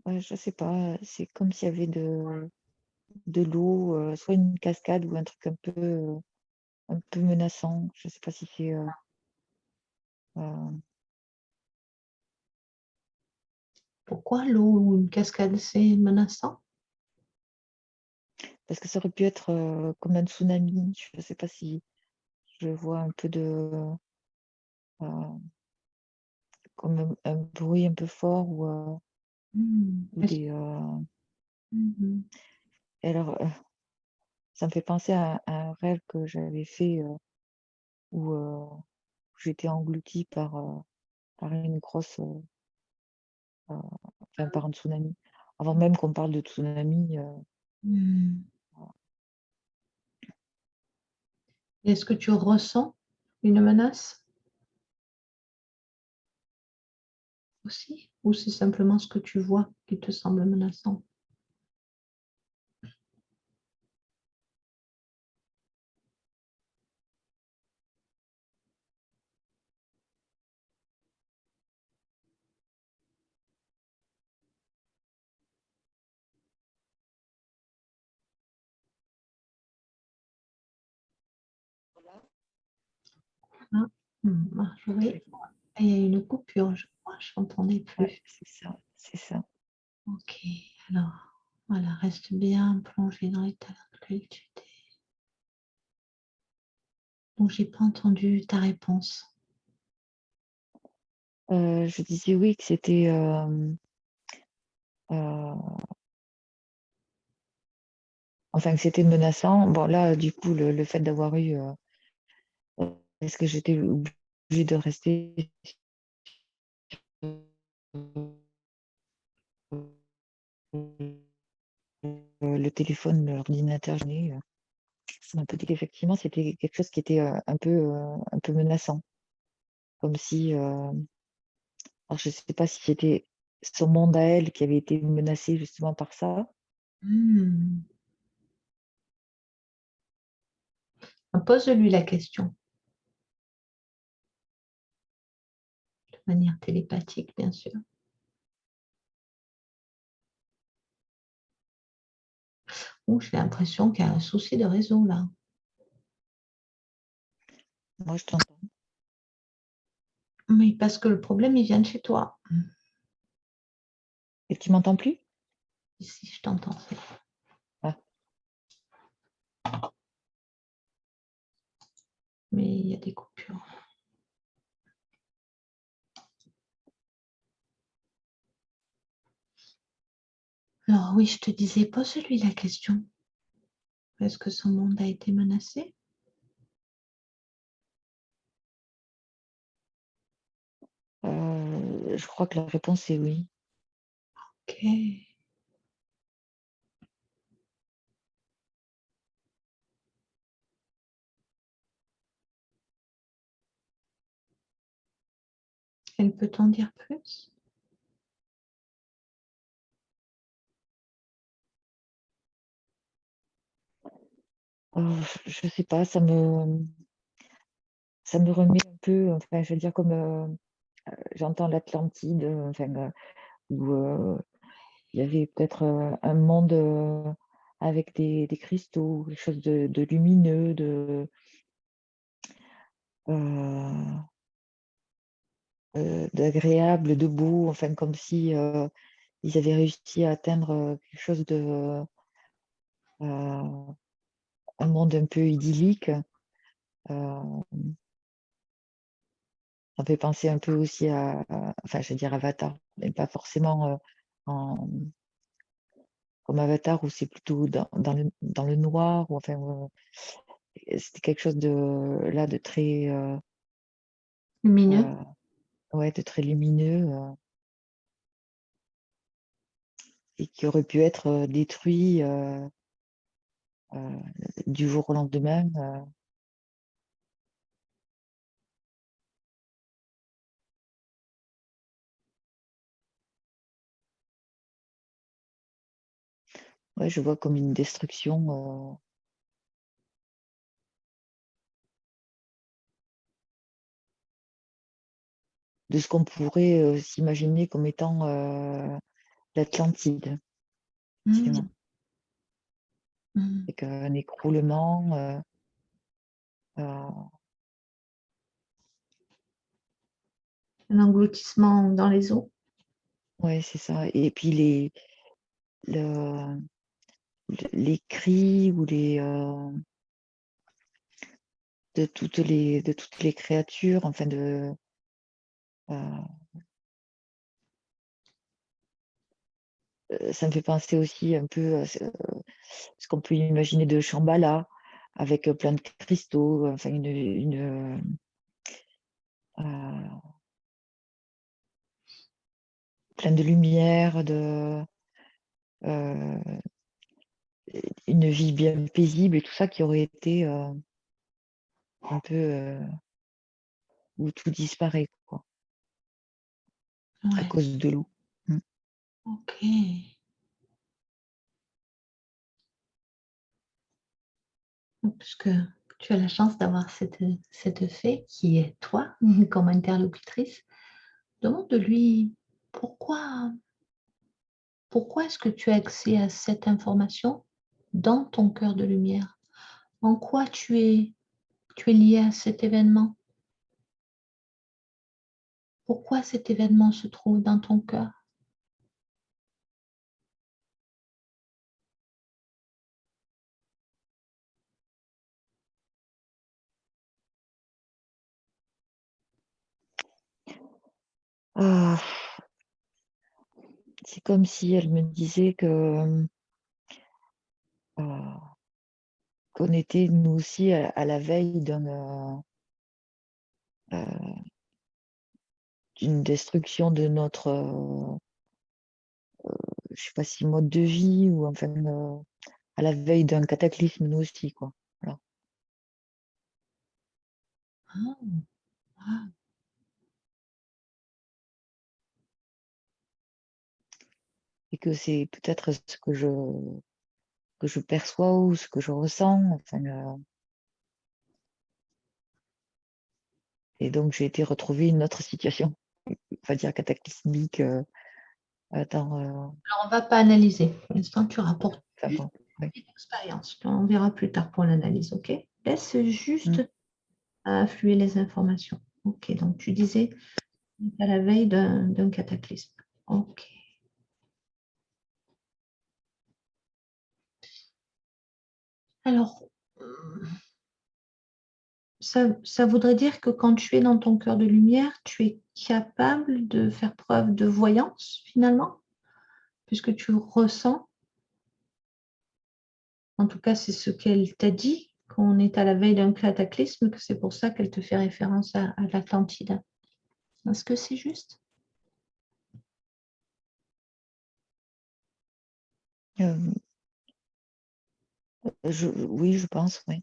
Ouais, je sais pas, c'est comme s'il y avait de l'eau, soit une cascade ou un peu menaçant. Je sais pas si c'est, heu, Pourquoi l'eau ou une cascade, c'est menaçant? parce que ça aurait pu être, comme un tsunami. Je sais pas si je vois un peu heu, comme un bruit un peu fort Mmh. ou Est-ce des, Mmh. et alors, ça me fait penser à un rêve que j'avais fait, où, j'étais engloutie par une grosse, enfin par un tsunami. Avant même qu'on parle de tsunami, Mmh. Est-ce que tu ressens une menace aussi? Ou c'est simplement ce que tu vois qui te semble menaçant? Ah, Marjorie, il y a une coupure, je crois, je t'entendais ouais, plus. c'est ça, c'est ça. OK, alors, voilà, reste bien plongé dans l'état dans lequel tu étais. Donc j'ai pas entendu ta réponse. Je disais oui que c'était, heu, enfin que c'était menaçant. Bon là, du coup, le fait d'avoir eu, est-ce que j'étais obligée de rester le téléphone, l'ordinateur, ça m'a peut dit qu'effectivement c'était quelque chose qui était, un peu menaçant. Comme si, alors je sais pas si c'était son monde à elle qui avait été menacé justement par ça. Mmh. Pose-lui la question, de manière télépathique, bien sûr. Ouh, j'ai l'impression qu'il y a un souci de réseau là. Moi je t'entends. Oui, parce que le problème, il vient de chez toi. Et tu m'entends plus? Ici, je t'entends. Ah, Mais il y a des coupures. Alors oui, je te disais, pose-lui la question. Est-ce que son monde a été menacé? je crois que la réponse est oui. OK. Elle peut t'en dire plus? Je sais pas, ça me remet un peu, enfin je veux dire comme, j'entends l'Atlantide, enfin, où, il y avait peut-être, un monde, avec des cristaux, quelque chose de lumineux, heu d'agréable, de beau, enfin comme si, ils avaient réussi à atteindre, quelque chose heu, un monde un peu idyllique. Ça me fait penser un peu aussi enfin je veux dire Avatar, mais pas forcément, en comme Avatar où c'est plutôt dans le noir ou enfin, c'était quelque chose de très, Lumineux? heu, ouais, de très lumineux, et qui aurait pu être, détruit, heu, du jour au lendemain. Ouais, je vois comme une destruction, de ce qu'on pourrait, s'imaginer comme étant, l'Atlantide, Mm. effectivement. Mm. Avec un écroulement. Un engloutissement dans les eaux. Ouais, c'est ça. Et puis le- les cris ou de toutes les créatures, enfin ça me fait penser aussi un peu à ce qu'on peut imaginer de Shambhala, avec plein de cristaux, enfin plein de lumière, euh, une vie bien paisible et tout ça qui aurait été un peu où tout disparaît, quoi, à Ouais. cause de l'eau. Mm. Ok. Puisque tu as la chance d'avoir cette fée qui est toi, comme interlocutrice, demande-lui pourquoi, pourquoi est-ce que tu as accès à cette information dans ton cœur de lumière? En quoi tu es lié à cet événement? Pourquoi cet événement se trouve dans ton cœur? Ah, c'est comme si elle me disait euh, qu'on était nous aussi à la veille d'une destruction de notre, je sais pas si mode de vie ou enfin à la veille d'un cataclysme nous aussi, quoi. Voilà. Ah, ah, Et que c'est peut-être ce que je perçois ou ce que je ressens. Enfin, et donc j'ai été retrouver une autre situation, on va dire cataclysmique. Dans, alors, on ne va pas analyser. Pour l'instant, tu rapportes enfin juste bon, ouais. une expérience. On verra plus tard pour l'analyse, ok? Laisse Mm. juste affluer les informations. Ok, donc tu disais à la veille d'un cataclysme. Ok. Alors, ça voudrait dire que quand tu es dans ton cœur de lumière, tu es capable de faire preuve de voyance finalement, puisque tu ressens, en tout cas c'est ce qu'elle t'a dit, qu'on est à la veille d'un cataclysme, que c'est pour ça qu'elle te fait référence à l'Atlantide. Est-ce que c'est juste? Euh, oui, je pense, oui.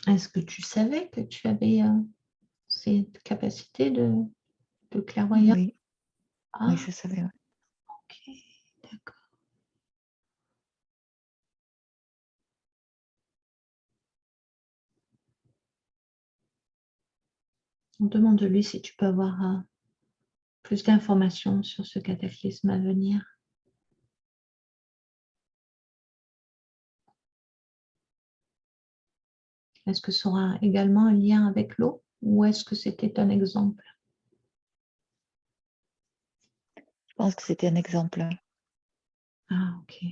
Est-ce que tu savais que tu avais cette capacité de clairvoyance? Oui, oui, Ah, je savais. Ouais. ok, d'accord. On demande-lui si tu peux avoir plus d'informations sur ce cataclysme à venir. Est-ce que ça aura également un lien avec l'eau ou est-ce que c'était un exemple? Je pense que c'était un exemple. Ah, ok.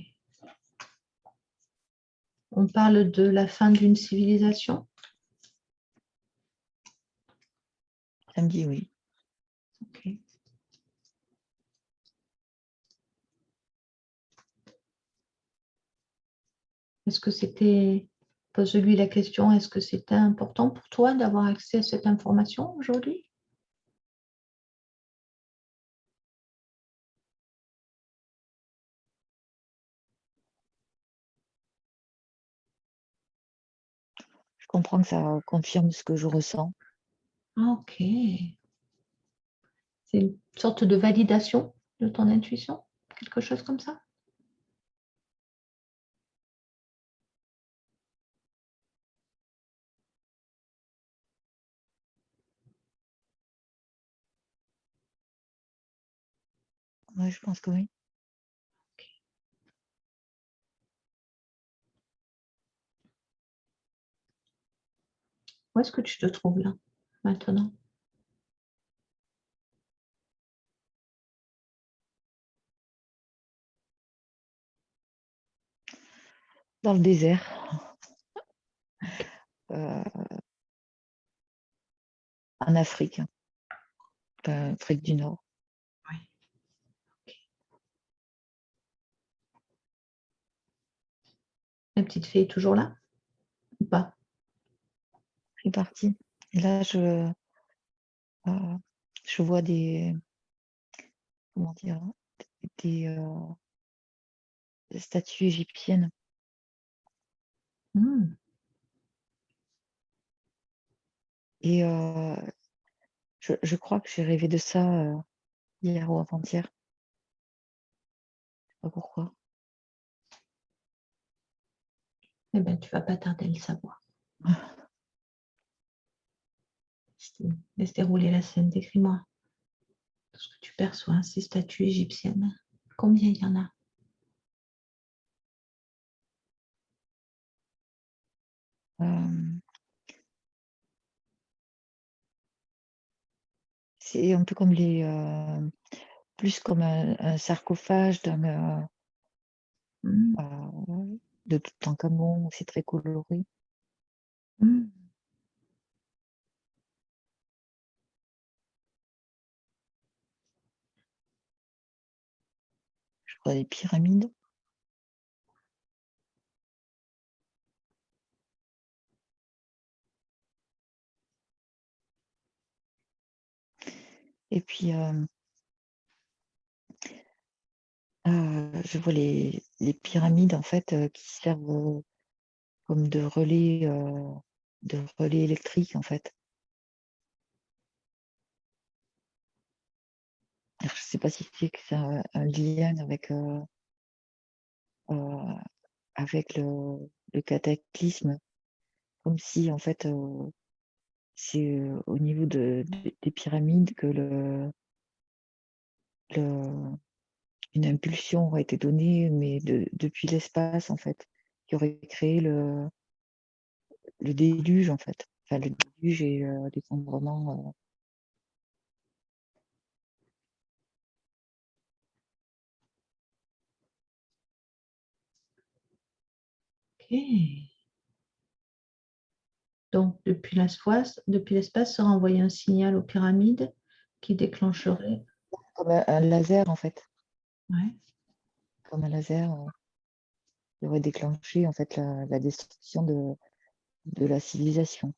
On parle de la fin d'une civilisation? Ça me dit oui. Ok. Est-ce que c'était, pose-lui la question, est-ce que c'était important pour toi d'avoir accès à cette information aujourd'hui? Je comprends que ça confirme ce que je ressens. Ah, ok. C'est une sorte de validation de ton intuition? Quelque chose comme ça? Ouais, je pense que oui. Où est-ce que tu te trouves là, maintenant? Dans le désert, OK. heu, en Afrique, Afrique du Nord. Oui, OK. La petite fille est toujours là ou pas? Elle est partie et là heu, je vois des, comment dire? Des statues égyptiennes Mmh. et je crois que j'ai rêvé de ça, hier ou avant-hier, je sais pas pourquoi. Eh ben, tu vas pas tarder à le savoir. Laisse dérouler la scène, décris-moi tout ce que tu perçois, ces statues égyptiennes. Combien il y en a? Hem, c'est un peu comme plus comme un sarcophage Mmh. de Toutankhamon, c'est très coloré. Mmh. Je vois des pyramides et puis, je vois les pyramides en fait, qui servent, comme de relais électriques en fait. Alors je sais pas si c'est que ça a un lien heu, avec le cataclysme, comme si en fait, c'est, au niveau des pyramides que le une impulsion aurait été donnée, mais depuis l'espace en fait, qui aurait créé le déluge en fait. Enfin le déluge et l'effondrement, OK. Donc depuis l'espace sera envoyé un signal aux pyramides qui déclencherait comme un laser en fait, ouais, comme un laser, qui aurait déclenché en fait la destruction de la civilisation.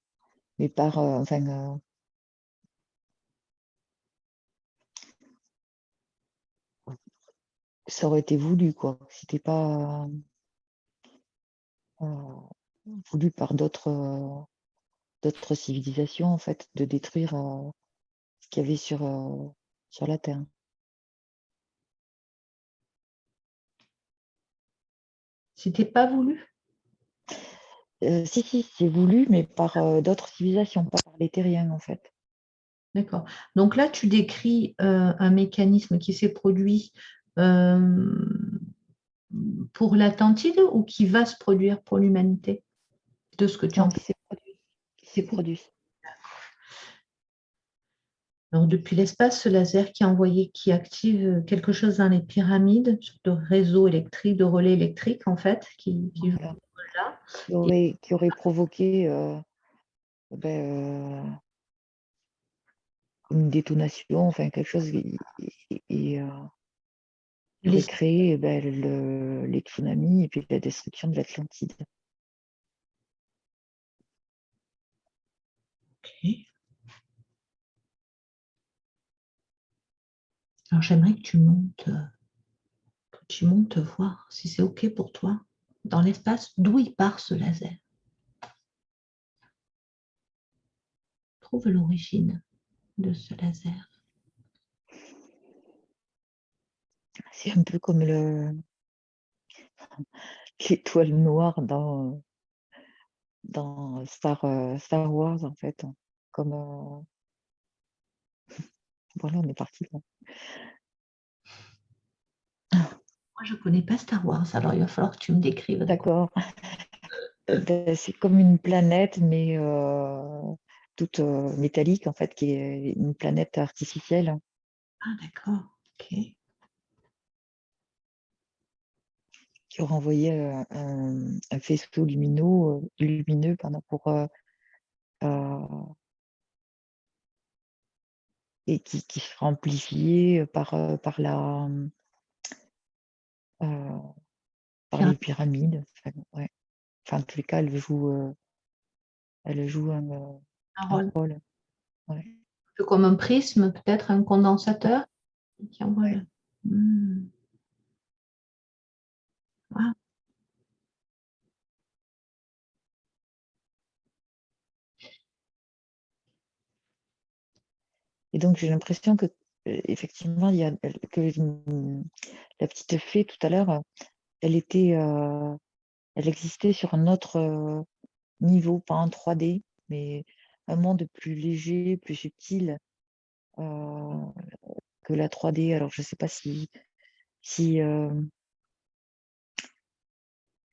Mais par, enfin, ça aurait été voulu quoi. C'était pas, voulu par d'autres civilisations en fait, de détruire, ce qu'il y avait sur la terre. c'était pas voulu? Si, si, c'est voulu, mais par, d'autres civilisations, pas par les terriens en fait. D'accord. Donc là, tu décris, un mécanisme qui s'est produit, hem, pour l'Atlantide ou qui va se produire pour l'humanité? De ce que tu Non, en qui s'est sais. produit. Donc depuis l'espace, ce laser qui est envoyé, qui active, quelque chose dans les pyramides, une sorte de réseau électrique, de relais électriques en fait, qui joue Voilà, ce rôle-là. qui aurait provoqué, une détonation, enfin quelque chose qui aurait Les créé, les tsunamis et puis la destruction de l'Atlantide. OK. Alors j'aimerais que tu montes voir si c'est OK pour toi, dans l'espace, d'où il part ce laser. Trouve l'origine de ce laser. C'est un peu comme l'étoile noire dans Star Wars en fait, comme, voilà, on est parti là. Moi, je connais pas Star Wars, alors il va falloir que tu me décrives de quoi. D'accord. C'est comme une planète, mais toute métallique, en fait, qui est une planète artificielle Ah d'accord, OK. qui aura envoyé un faisceau lumineux pardon, et qui sera amplifié euh, par Pyramide, les pyramides. Enfin, ouais. Enfin, en tous les cas, elle joue un un rôle. Un rôle. Ouais, peu comme un prisme, peut-être un condensateur qui envoie ouais. le mmh. Waouh! Et donc, j'ai l'impression que, effectivement, il y a que la petite fée tout à l'heure, elle était, elle existait sur un autre niveau, pas en 3D, mais un monde plus léger, plus subtil que la 3D. Alors, je sais pas si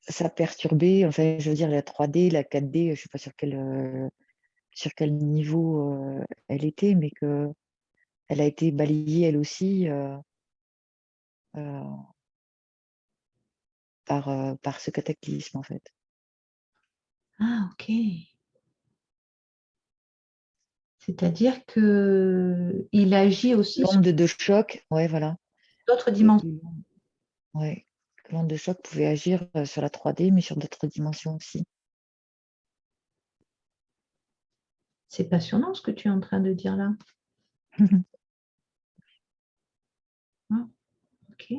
ça perturbait, enfin, je veux dire, la 3D, la 4D, je sais pas sur quel niveau elle était, mais que elle a été balayée elle aussi euh, par ce cataclysme, en fait. Ah OK. C'est-à-dire qu'il agit aussi sur L'onde de choc, ouais, voilà. d'autres Et dimensions. ouais, que l'onde de choc pouvait agir sur la 3D, mais sur d'autres dimensions aussi. C'est passionnant ce que tu es en train de dire là. Ah, OK.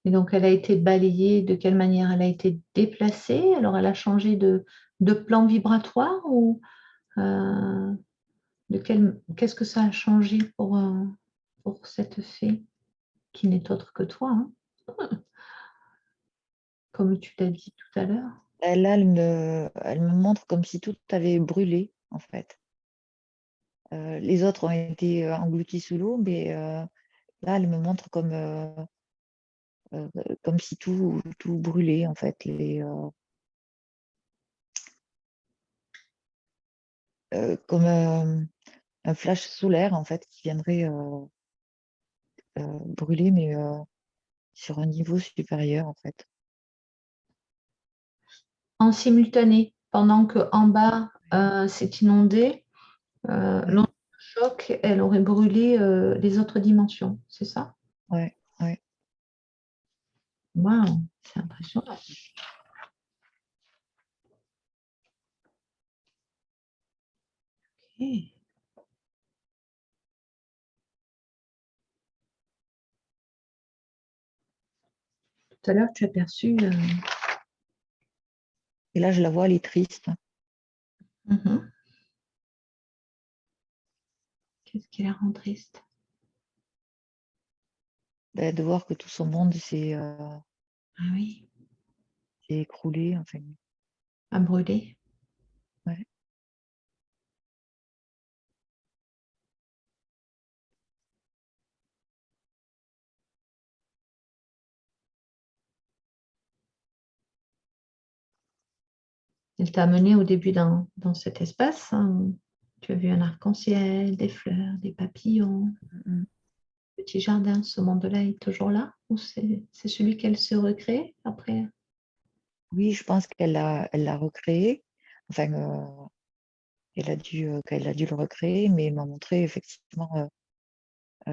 Et donc elle a été balayée de quelle manière? Elle a été déplacée? Alors elle a changé de plan vibratoire ou, heu, de quel qu'est-ce que ça a changé pour cette fée qui n'est autre que toi, hein, comme tu l'as dit tout à l'heure? Là, elle me montre comme si tout avait brûlé, en fait. Les autres ont été engloutis sous l'eau, mais là, elle me montre comme si tout brûlait, en fait. Comme un flash solaire, en fait, qui viendrait brûler, mais sur un niveau supérieur, en fait. En simultané, pendant qu'en bas, c'est inondé, Ouais, l'onde de choc, elle aurait brûlé, les autres dimensions, c'est ça? ouais, ouais. Waouh, c'est impressionnant. OK. Tout à l'heure, tu as perçu, Et là, je la vois, elle est triste. mmh. Qu'est-ce qui la rend triste? De voir que tout son monde Ah oui, s'est écroulé, enfin, à brûler. ouais. Elle t'a amené au début dans cet espace, tu as vu un arc-en-ciel, des fleurs, des papillons, Mmh. petit jardin. Ce monde-là est toujours là? Ou c'est celui qu'elle se recrée après? Oui, je pense elle l'a recréé. Enfin, qu'elle a dû le recréer, mais elle m'a montré effectivement,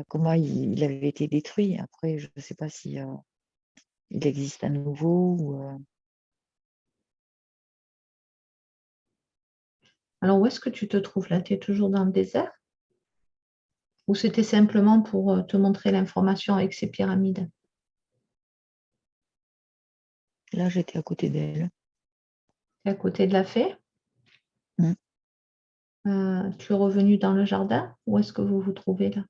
comment il avait été détruit. Après, je ne sais pas si, il existe à nouveau ou, Alors où est-ce que tu te trouves là? Tu es toujours dans le désert? Ou c'était simplement pour, te montrer l'information avec ces pyramides? là, j'étais à côté d'elle. Tu es à côté de la fée? Mmh. Tu es revenu dans le jardin? Où est-ce que vous vous trouvez là?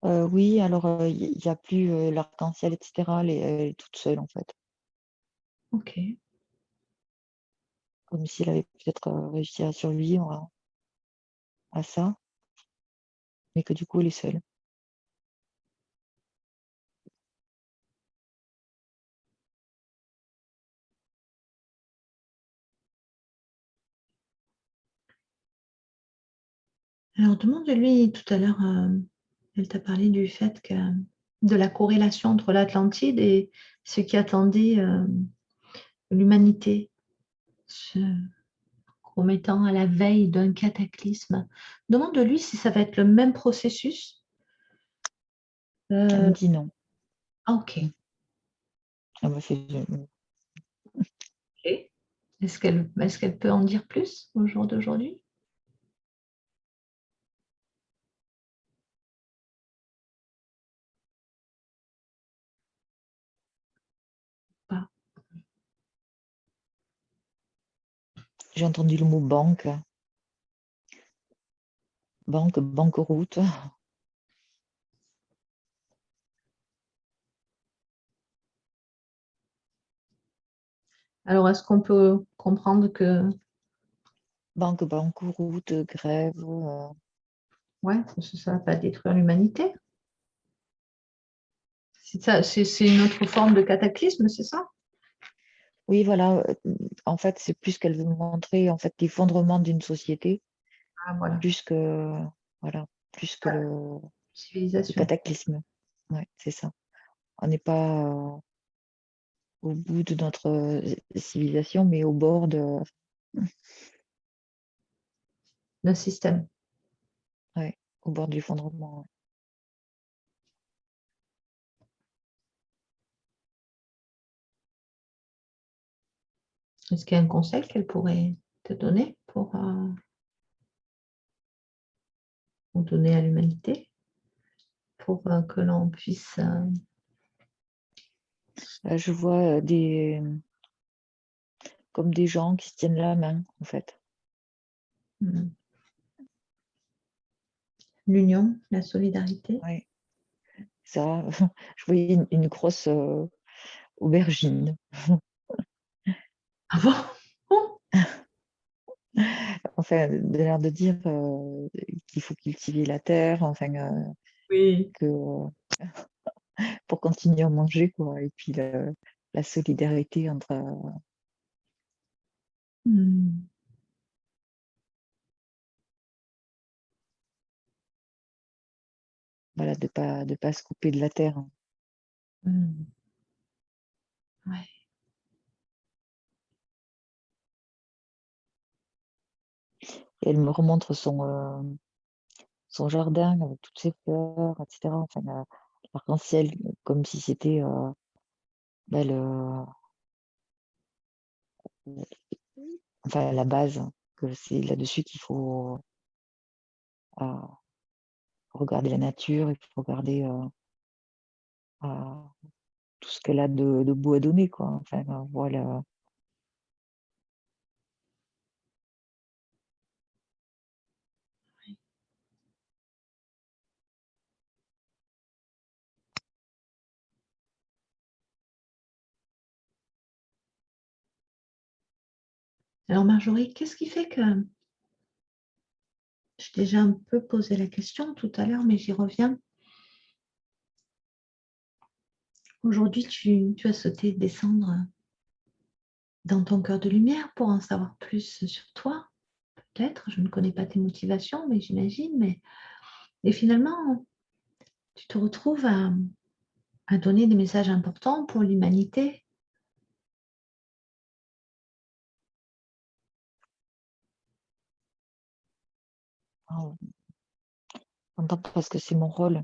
Oui, alors, il y a plus, l'arc-en-ciel et cetera, elle est toute seule, en fait. OK. comme si elle avait peut-être, réussi à survivre à ça, mais que du coup elle est seule. Alors demande-lui tout à l'heure, elle t'a parlé du fait que de la corrélation entre l'Atlantide et ce qui attendait, l'humanité, ce comme étant à la veille d'un cataclysme. Demande-lui si ça va être le même processus. Elle me Heu, dit: «Non». ah Mmh. OK, Elle m'a fait OK. Est-ce qu'elle peut en dire plus au jour d'aujourd'hui? Pas. j'ai entendu le mot banque, banqueroute. Alors est-ce qu'on peut comprendre que Banqueroute, grève, ouais, parce que ça va pas détruire l'humanité? C'est ça, c'est une autre forme de cataclysme, c'est ça? oui voilà, en fait, c'est plus qu'elle veut me montrer, en fait, l'effondrement d'une société, Ah voilà, plus que voilà, plus que le civilisation. cataclysme. Ouais, c'est ça. On n'est pas, au bout de notre, civilisation, mais au bord de D'un système. ouais, au bord de l'effondrement, ouais. Est-ce qu'il y a un conseil qu'elle pourrait te donner pour, ou donner à l'humanité pour, que l'on puisse, Je vois, comme des gens qui se tiennent la main, en fait. mmh, l'union, la solidarité? Ouais, ça, je voyais une grosse, aubergine. Ah bon? Oh! Enfin, de l'air de dire, qu'il faut cultiver la terre, enfin, Oui. que, pour continuer à manger, quoi, et puis la solidarité entre, Mmh. voilà, de pas se couper de la terre, hein. Mmh. Ouais. Et elle me remontre son jardin avec toutes ses fleurs et cetera, enfin, l'arc-en-ciel, comme si c'était, bah, enfin, la base, que c'est là-dessus qu'il faut, heu, regarder la nature, il faut regarder, tout ce qu'elle a de beau à donner, quoi, enfin, voilà. Alors Marjorie, qu'est-ce qui fait que j'ai déjà un peu posé la question tout à l'heure, mais j'y reviens. Aujourd'hui, tu as souhaité descendre dans ton cœur de lumière pour en savoir plus sur toi, peut-être. Je ne connais pas tes motivations, mais j'imagine. Mais et finalement, tu te retrouves à donner des messages importants pour l'humanité. En même temps parce que c'est mon rôle.